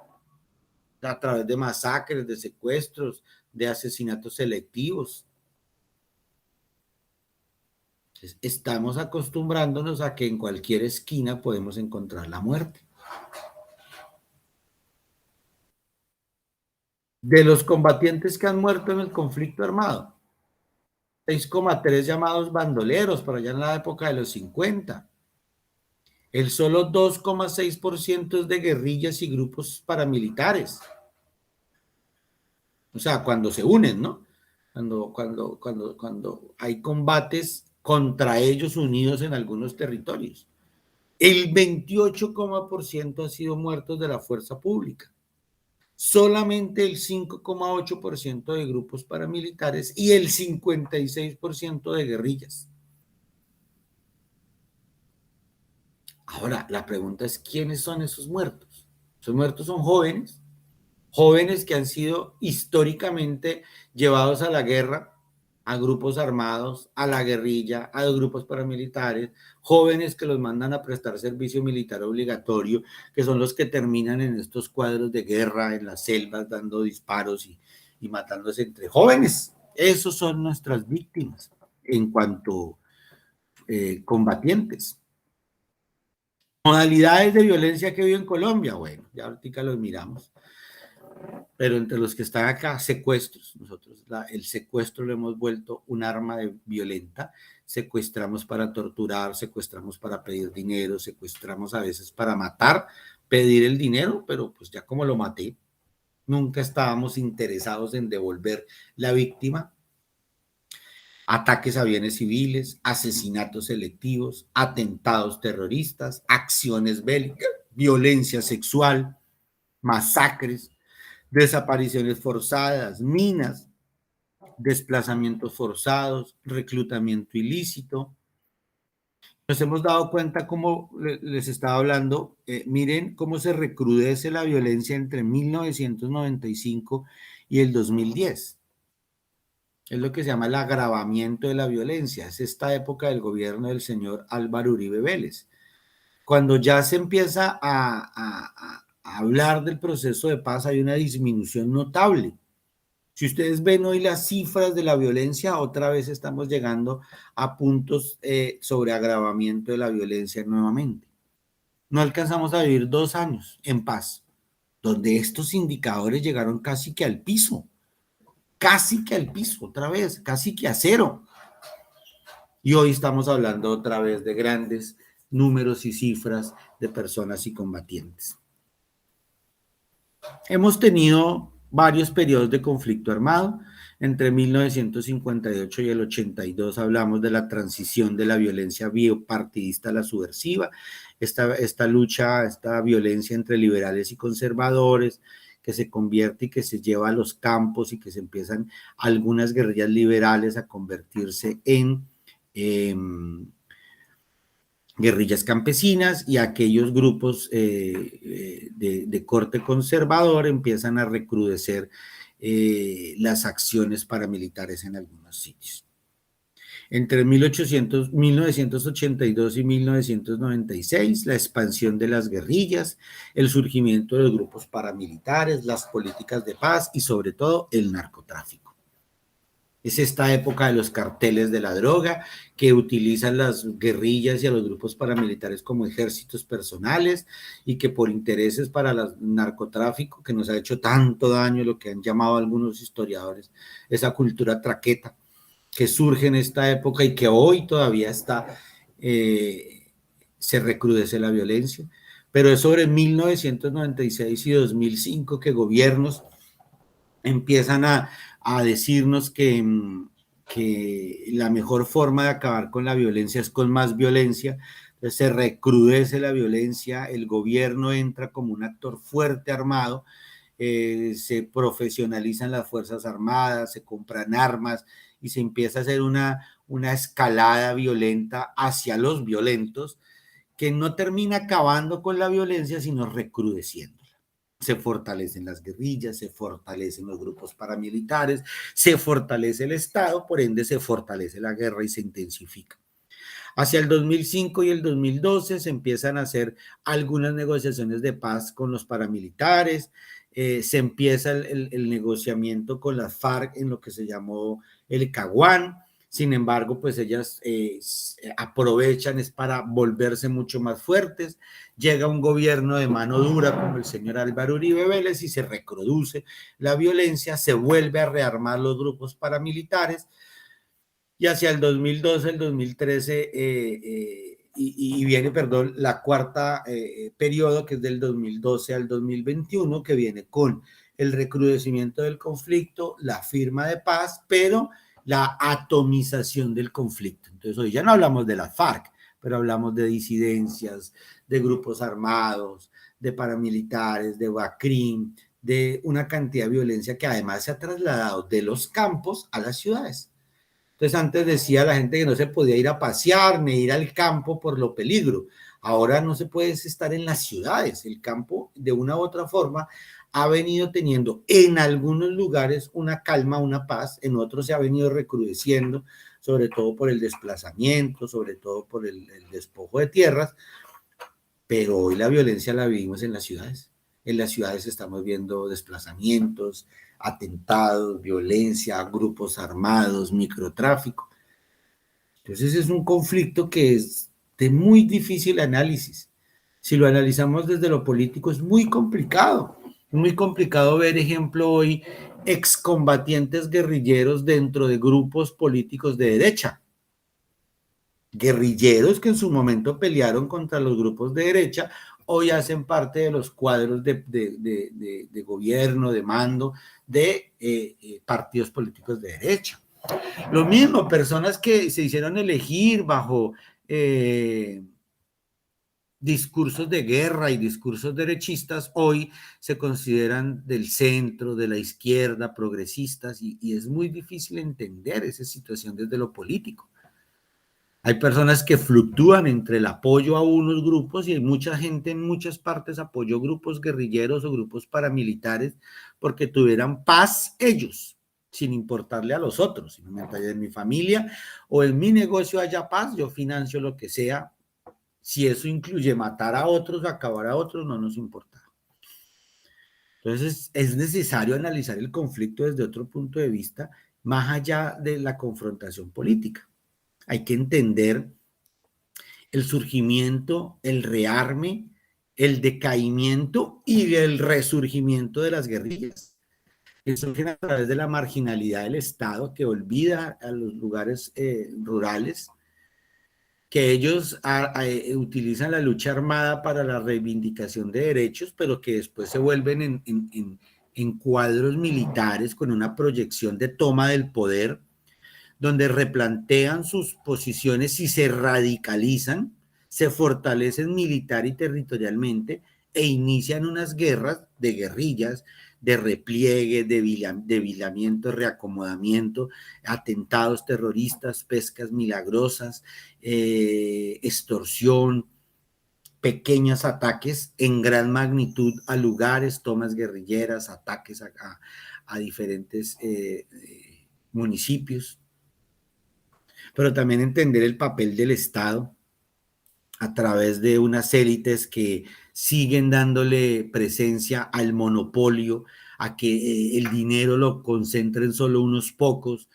a través de masacres, de secuestros, de asesinatos selectivos. Entonces, estamos acostumbrándonos a que en cualquier esquina podemos encontrar la muerte. De los combatientes que han muerto en el conflicto armado, 6,3 llamados bandoleros, por allá en la época de los 50. El solo 2,6% es de guerrillas y grupos paramilitares. O sea, cuando se unen, ¿no? Cuando hay combates contra ellos unidos en algunos territorios. El 28% ha sido muertos de la fuerza pública. Solamente el 5,8% de grupos paramilitares y el 56% de guerrillas. Ahora, la pregunta es, ¿quiénes son esos muertos? Esos muertos son jóvenes, jóvenes que han sido históricamente llevados a la guerra, a grupos armados, a la guerrilla, a los grupos paramilitares, jóvenes que los mandan a prestar servicio militar obligatorio, que son los que terminan en estos cuadros de guerra, en las selvas, dando disparos y matándose entre jóvenes. Esos son nuestras víctimas en cuanto combatientes. Modalidades de violencia que vive en Colombia, bueno, ya ahorita los miramos. Pero entre los que están acá, secuestros. Nosotros el secuestro lo hemos vuelto un arma violenta. Secuestramos para torturar, secuestramos para pedir dinero, secuestramos a veces para matar, pedir el dinero, pero pues ya como lo maté, nunca estábamos interesados en devolver la víctima. Ataques a bienes civiles, asesinatos selectivos, atentados terroristas, acciones bélicas, violencia sexual, masacres, desapariciones forzadas, minas, desplazamientos forzados, reclutamiento ilícito. Nos hemos dado cuenta, como les estaba hablando, miren cómo se recrudece la violencia entre 1995 y el 2010. Es lo que se llama el agravamiento de la violencia. Es esta época del gobierno del señor Álvaro Uribe Vélez. Cuando ya se empieza a hablar del proceso de paz, hay una disminución notable. Si ustedes ven hoy las cifras de la violencia, otra vez estamos llegando a puntos sobre agravamiento de la violencia nuevamente. No alcanzamos a vivir 2 años en paz, donde estos indicadores llegaron casi que al piso. casi que al piso otra vez, casi que a cero. Y hoy estamos hablando otra vez de grandes números y cifras de personas y combatientes. Hemos tenido varios periodos de conflicto armado. Entre 1958 y el 82 hablamos de la transición de la violencia biopartidista a la subversiva, esta lucha, esta violencia entre liberales y conservadores que se convierte y que se lleva a los campos y que se empiezan algunas guerrillas liberales a convertirse en guerrillas campesinas, y aquellos grupos de corte conservador empiezan a recrudecer las acciones paramilitares en algunos sitios. Entre 1982 y 1996, la expansión de las guerrillas, el surgimiento de los grupos paramilitares, las políticas de paz y sobre todo el narcotráfico. Es esta época de los carteles de la droga que utilizan las guerrillas y a los grupos paramilitares como ejércitos personales y que por intereses para el narcotráfico, que nos ha hecho tanto daño, lo que han llamado algunos historiadores, esa cultura traqueta que surge en esta época y que hoy todavía está, se recrudece la violencia. Pero es sobre 1996 y 2005 que gobiernos empiezan a decirnos que la mejor forma de acabar con la violencia es con más violencia. Entonces se recrudece la violencia, el gobierno entra como un actor fuerte armado, se profesionalizan las Fuerzas Armadas, se compran armas y se empieza a hacer una escalada violenta hacia los violentos que no termina acabando con la violencia, sino recrudeciendo. Se fortalecen las guerrillas, se fortalecen los grupos paramilitares, se fortalece el Estado, por ende se fortalece la guerra y se intensifica. Hacia el 2005 y el 2012 se empiezan a hacer algunas negociaciones de paz con los paramilitares, se empieza el negociamiento con las FARC en lo que se llamó el Caguán. Sin embargo, pues ellas aprovechan es para volverse mucho más fuertes. Llega un gobierno de mano dura como el señor Álvaro Uribe Vélez y se reproduce la violencia, se vuelve a rearmar los grupos paramilitares y hacia el 2012, el 2013 y viene, perdón, la cuarta periodo que es del 2012 al 2021 que viene con el recrudecimiento del conflicto, la firma de paz, pero la atomización del conflicto. Entonces hoy ya no hablamos de las FARC, pero hablamos de disidencias, de grupos armados, de paramilitares, de BACRIM, de una cantidad de violencia que además se ha trasladado de los campos a las ciudades. Entonces antes decía la gente que no se podía ir a pasear ni ir al campo por lo peligro. Ahora no se puede estar en las ciudades. El campo de una u otra forma ha venido teniendo en algunos lugares una calma, una paz, en otros se ha venido recrudeciendo, sobre todo por el desplazamiento, sobre todo por el despojo de tierras, pero hoy la violencia la vivimos en las ciudades. En las ciudades estamos viendo desplazamientos, atentados, violencia, grupos armados, microtráfico. Entonces es un conflicto que es de muy difícil análisis. Si lo analizamos desde lo político es muy complicado. Es muy complicado ver, ejemplo, hoy excombatientes guerrilleros dentro de grupos políticos de derecha. Guerrilleros que en su momento pelearon contra los grupos de derecha, hoy hacen parte de los cuadros de gobierno, de mando, de partidos políticos de derecha. Lo mismo, personas que se hicieron elegir bajo discursos de guerra y discursos derechistas, hoy se consideran del centro, de la izquierda, progresistas, y es muy difícil entender esa situación desde lo político. Hay personas que fluctúan entre el apoyo a unos grupos y hay mucha gente en muchas partes apoyó grupos guerrilleros o grupos paramilitares porque tuvieran paz ellos, sin importarle a los otros. Si mientras en mi familia o en mi negocio haya paz, yo financio lo que sea. Si eso incluye matar a otros o acabar a otros, no nos importa. Entonces es necesario analizar el conflicto desde otro punto de vista, más allá de la confrontación política. Hay que entender el surgimiento, el rearme, el decaimiento y el resurgimiento de las guerrillas. que surgen a través de la marginalidad del Estado, que olvida a los lugares rurales, que ellos utilizan la lucha armada para la reivindicación de derechos, pero que después se vuelven en cuadros militares con una proyección de toma del poder, donde replantean sus posiciones y se radicalizan, se fortalecen militar y territorialmente e inician unas guerras de guerrillas, de repliegue, de debilamiento, reacomodamiento, atentados terroristas, pescas milagrosas, extorsión, pequeños ataques en gran magnitud a lugares, tomas guerrilleras, ataques a diferentes municipios, pero también entender el papel del Estado a través de unas élites que siguen dándole presencia al monopolio, a que el dinero lo concentren solo unos pocos,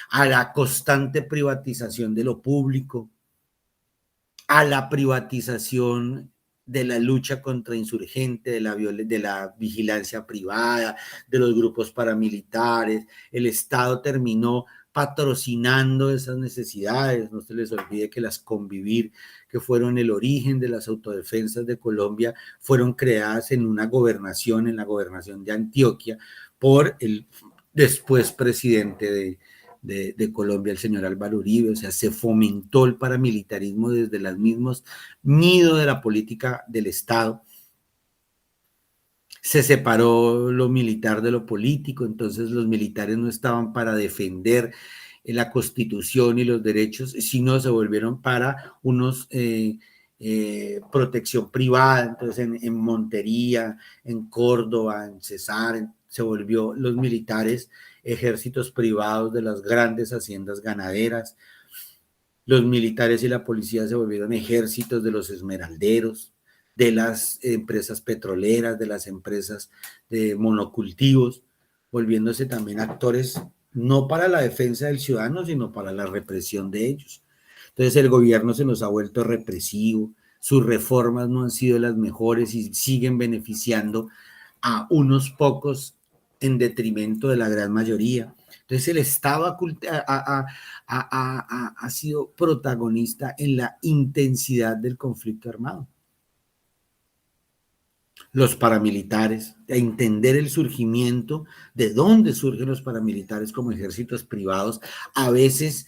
a la constante privatización de lo público, a la privatización de la lucha contra insurgente, de la vigilancia privada, de los grupos paramilitares. El Estado terminó patrocinando esas necesidades. No se les olvide que las Convivir, que fueron el origen de las autodefensas de Colombia, fueron creadas en una gobernación, en la gobernación de Antioquia, por el después presidente de Colombia, el señor Álvaro Uribe. O sea, se fomentó el paramilitarismo desde los mismos nidos de la política del Estado. Se separó lo militar de lo político, entonces los militares no estaban para defender la Constitución y los derechos, sino se volvieron para unos protección privada. Entonces en Montería, en Córdoba, en Cesar, se volvió los militares ejércitos privados de las grandes haciendas ganaderas. Los militares y la policía se volvieron ejércitos de los esmeralderos, de las empresas petroleras, de las empresas de monocultivos, volviéndose también actores no para la defensa del ciudadano, sino para la represión de ellos. Entonces el gobierno se nos ha vuelto represivo, sus reformas no han sido las mejores y siguen beneficiando a unos pocos en detrimento de la gran mayoría. Entonces el Estado ha sido protagonista en la intensidad del conflicto armado. Los paramilitares, a entender el surgimiento, de dónde surgen los paramilitares como ejércitos privados, a veces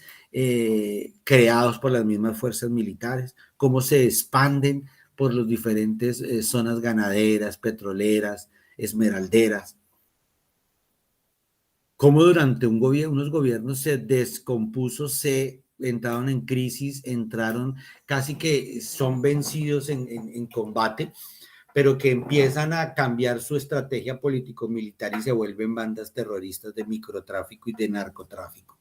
creados por las mismas fuerzas militares, cómo se expanden por las diferentes zonas ganaderas, petroleras, esmeralderas, cómo durante unos gobiernos se descompuso, se entraron en crisis, entraron casi que son vencidos en combate, pero que empiezan a cambiar su estrategia político-militar y se vuelven bandas terroristas de microtráfico y de narcotráfico.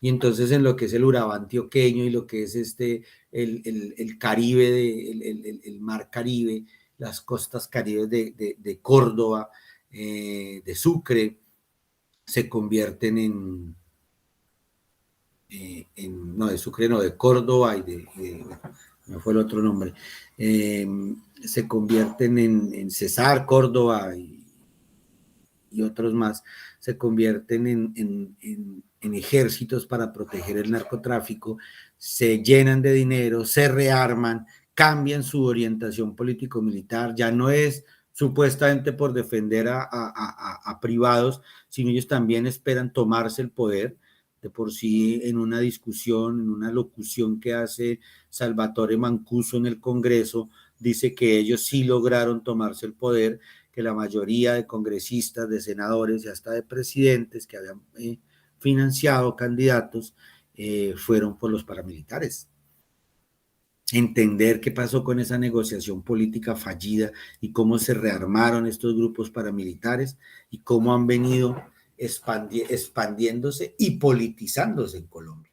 Y entonces en lo que es el Urabá antioqueño y lo que es el Caribe, el mar Caribe, las costas caribes de Córdoba, de Sucre, se convierten no, de Sucre, no, de Córdoba no fue el otro nombre, se convierten en Cesar, Córdoba y otros más, se convierten en ejércitos para proteger el narcotráfico, se llenan de dinero, se rearman, cambian su orientación político-militar, ya no es supuestamente por defender a privados, sino ellos también esperan tomarse el poder. De por sí, en una discusión, en una locución que hace Salvatore Mancuso en el Congreso, dice que ellos sí lograron tomarse el poder, que la mayoría de congresistas, de senadores y hasta de presidentes que habían financiado candidatos fueron por los paramilitares. Entender qué pasó con esa negociación política fallida y cómo se rearmaron estos grupos paramilitares y cómo han venido expandiéndose y politizándose en Colombia.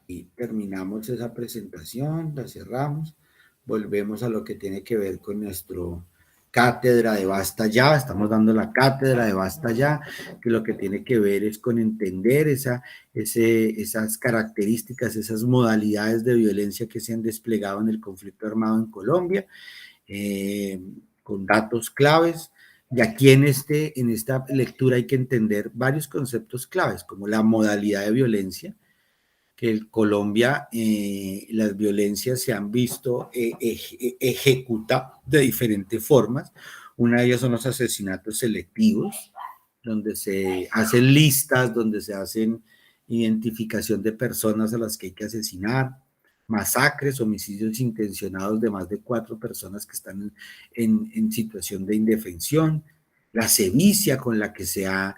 Y terminamos esa presentación, la cerramos, volvemos a lo que tiene que ver con nuestro cátedra de Basta Ya, estamos dando la cátedra de Basta Ya, que lo que tiene que ver es con entender esas características, esas modalidades de violencia que se han desplegado en el conflicto armado en Colombia, eh, con datos claves. Y aquí en esta lectura hay que entender varios conceptos claves, como la modalidad de violencia, que en Colombia las violencias se han visto ejecutar de diferentes formas. Una de ellas son los asesinatos selectivos, donde se hacen listas, donde se hacen identificación de personas a las que hay que asesinar, masacres, homicidios intencionados de más de 4 personas que están en situación de indefensión, la sevicia con la que se ha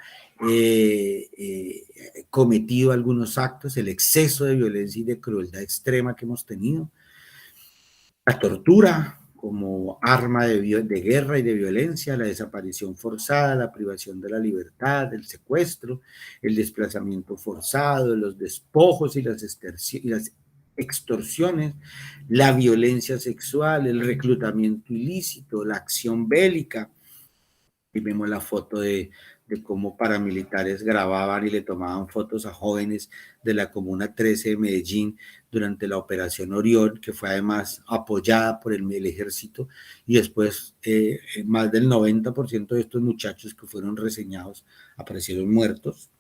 cometido algunos actos, el exceso de violencia y de crueldad extrema que hemos tenido, la tortura como arma de guerra y de violencia, la desaparición forzada, la privación de la libertad, el secuestro, el desplazamiento forzado, los despojos y las extorsiones, la violencia sexual, el reclutamiento ilícito, la acción bélica. Y vemos la foto de cómo paramilitares grababan y le tomaban fotos a jóvenes de la Comuna 13 de Medellín durante la Operación Orión, que fue además apoyada por el ejército, y después más del 90% de estos muchachos que fueron reseñados aparecieron muertos.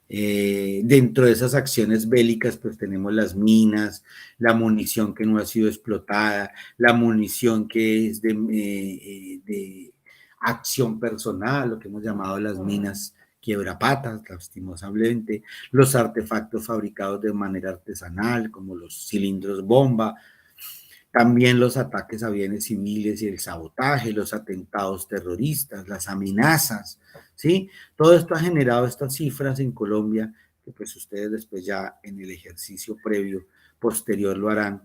Dentro de esas acciones bélicas, pues tenemos las minas, la munición que no ha sido explotada, la munición que es de acción personal, lo que hemos llamado las minas quiebrapatas, lastimosamente, los artefactos fabricados de manera artesanal, como los cilindros bomba, también los ataques a bienes civiles y el sabotaje, los atentados terroristas, las amenazas, ¿sí? Todo esto ha generado estas cifras en Colombia, que pues ustedes después ya en el ejercicio previo, posterior lo harán,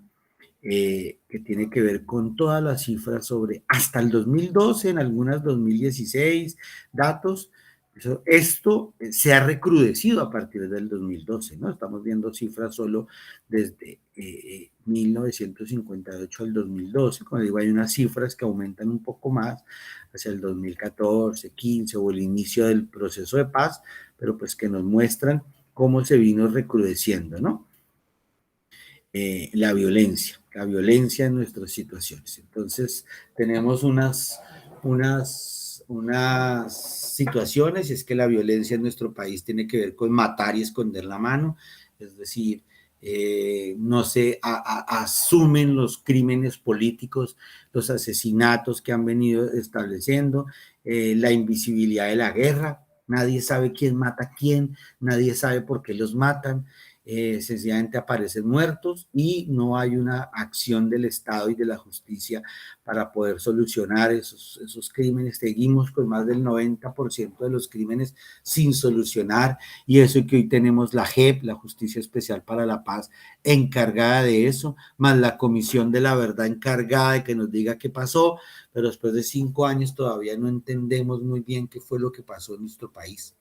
que tiene que ver con todas las cifras sobre hasta el 2012, en algunas 2016, datos. Esto se ha recrudecido a partir del 2012, ¿no? Estamos viendo cifras solo desde 1958 al 2012. Como digo, hay unas cifras que aumentan un poco más hacia el 2014, 15 o el inicio del proceso de paz, pero pues que nos muestran cómo se vino recrudeciendo, ¿no? La violencia en nuestras situaciones. Entonces, tenemos unas situaciones, y es que la violencia en nuestro país tiene que ver con matar y esconder la mano, es decir, no se asumen los crímenes políticos, los asesinatos que han venido estableciendo, la invisibilidad de la guerra, nadie sabe quién mata a quién, nadie sabe por qué los matan, sencillamente aparecen muertos y no hay una acción del Estado y de la justicia para poder solucionar esos crímenes. Seguimos con más del 90% de los crímenes sin solucionar, y eso que hoy tenemos la JEP, la Justicia Especial para la Paz, encargada de eso, más la Comisión de la Verdad encargada de que nos diga qué pasó, pero después de 5 años todavía no entendemos muy bien qué fue lo que pasó en nuestro país.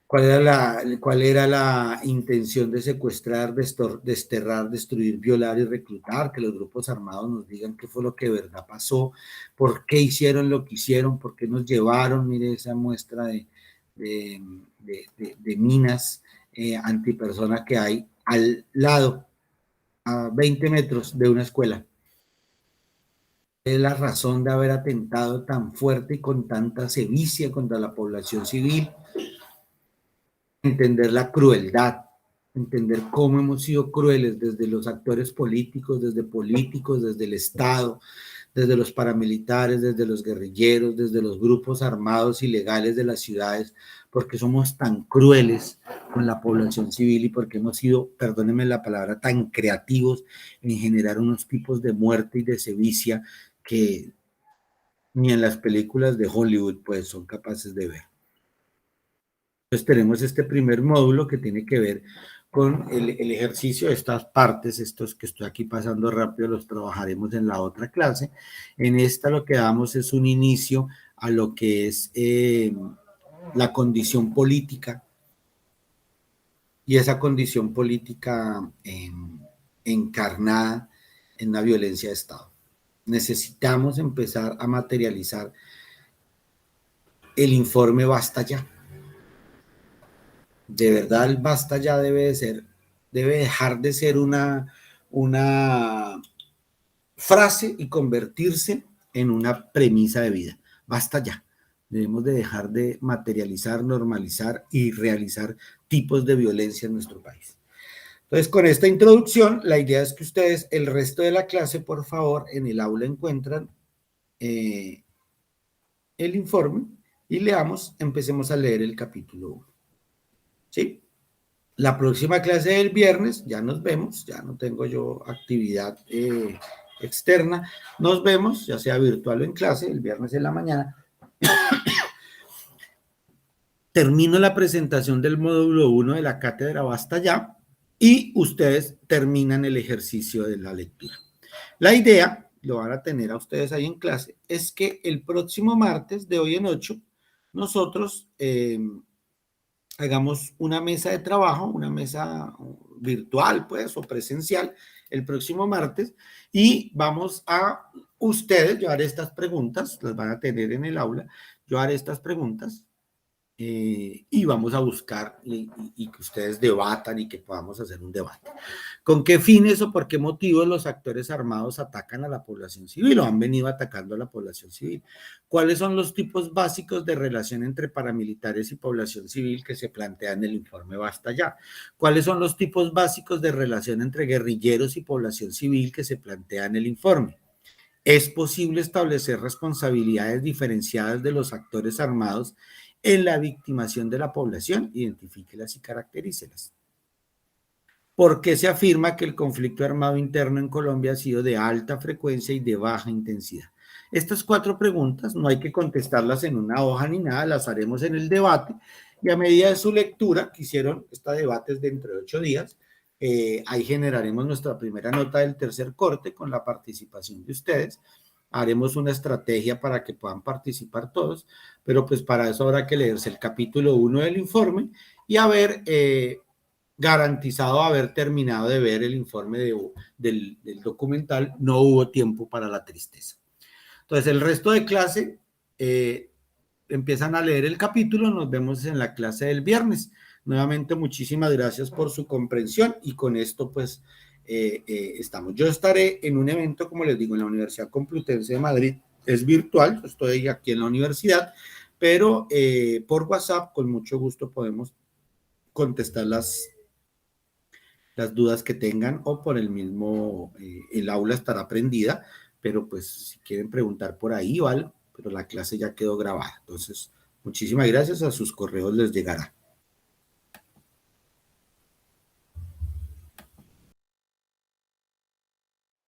¿Cuál era la intención de secuestrar, desterrar, destruir, violar y reclutar? Que los grupos armados nos digan qué fue lo que de verdad pasó, por qué hicieron lo que hicieron, por qué nos llevaron, mire esa muestra de, de minas antipersona que hay al lado, a 20 metros de una escuela. Es la razón de haber atentado tan fuerte y con tanta sevicia contra la población civil. Entender la crueldad, entender cómo hemos sido crueles desde los actores políticos, desde el Estado, desde los paramilitares, desde los guerrilleros, desde los grupos armados ilegales de las ciudades, porque somos tan crueles con la población civil y porque hemos sido, perdónenme la palabra, tan creativos en generar unos tipos de muerte y de sevicia que ni en las películas de Hollywood pues son capaces de ver. Entonces tenemos este primer módulo que tiene que ver con el ejercicio de estas partes, estos que estoy aquí pasando rápido, los trabajaremos en la otra clase. En esta lo que damos es un inicio a lo que es la condición política, y esa condición política encarnada en una violencia de Estado. necesitamos empezar a materializar el informe Basta Ya. De verdad, el Basta Ya debe dejar de ser una frase y convertirse en una premisa de vida. Basta ya. Debemos de dejar de materializar, normalizar y realizar tipos de violencia en nuestro país. Entonces, con esta introducción, la idea es que ustedes, el resto de la clase, por favor, en el aula encuentran el informe y empecemos a leer el capítulo 1. ¿Sí? La próxima clase del viernes, ya nos vemos, ya no tengo yo actividad externa, nos vemos, ya sea virtual o en clase, el viernes en la mañana. Termino la presentación del módulo 1 de la cátedra Basta Ya y ustedes terminan el ejercicio de la lectura. La idea, lo van a tener a ustedes ahí en clase, es que el próximo martes, de hoy en 8, nosotros hagamos una mesa de trabajo, una mesa virtual, pues, o presencial, el próximo martes, y vamos a ustedes, yo haré estas preguntas, las van a tener en el aula, yo haré estas preguntas, y vamos a buscar y que ustedes debatan y que podamos hacer un debate. ¿Con qué fines o por qué motivos los actores armados atacan a la población civil o han venido atacando a la población civil? ¿Cuáles son los tipos básicos de relación entre paramilitares y población civil que se plantean en el informe Basta Ya? ¿Cuáles son los tipos básicos de relación entre guerrilleros y población civil que se plantean en el informe? ¿Es posible establecer responsabilidades diferenciadas de los actores armados en la victimación de la población? Identifíquelas y caracterícelas. ¿Por qué se afirma que el conflicto armado interno en Colombia ha sido de alta frecuencia y de baja intensidad? Estas 4 preguntas no hay que contestarlas en una hoja ni nada, las haremos en el debate y a medida de su lectura, que hicieron este debate es dentro de 8 días, ahí generaremos nuestra primera nota del tercer corte con la participación de ustedes. Haremos una estrategia para que puedan participar todos, pero pues para eso habrá que leerse el capítulo 1 del informe y haber garantizado haber terminado de ver el informe del documental. No hubo tiempo para la tristeza. Entonces, el resto de clase empiezan a leer el capítulo. Nos vemos en la clase del viernes. Nuevamente, muchísimas gracias por su comprensión y con esto, pues, estamos. Yo estaré en un evento, como les digo, en la Universidad Complutense de Madrid. Es virtual, yo estoy aquí en la universidad, pero por WhatsApp, con mucho gusto, podemos contestar las dudas que tengan o por el mismo, el aula estará prendida, pero pues si quieren preguntar por ahí o algo, pero la clase ya quedó grabada. Entonces, muchísimas gracias, a sus correos les llegará.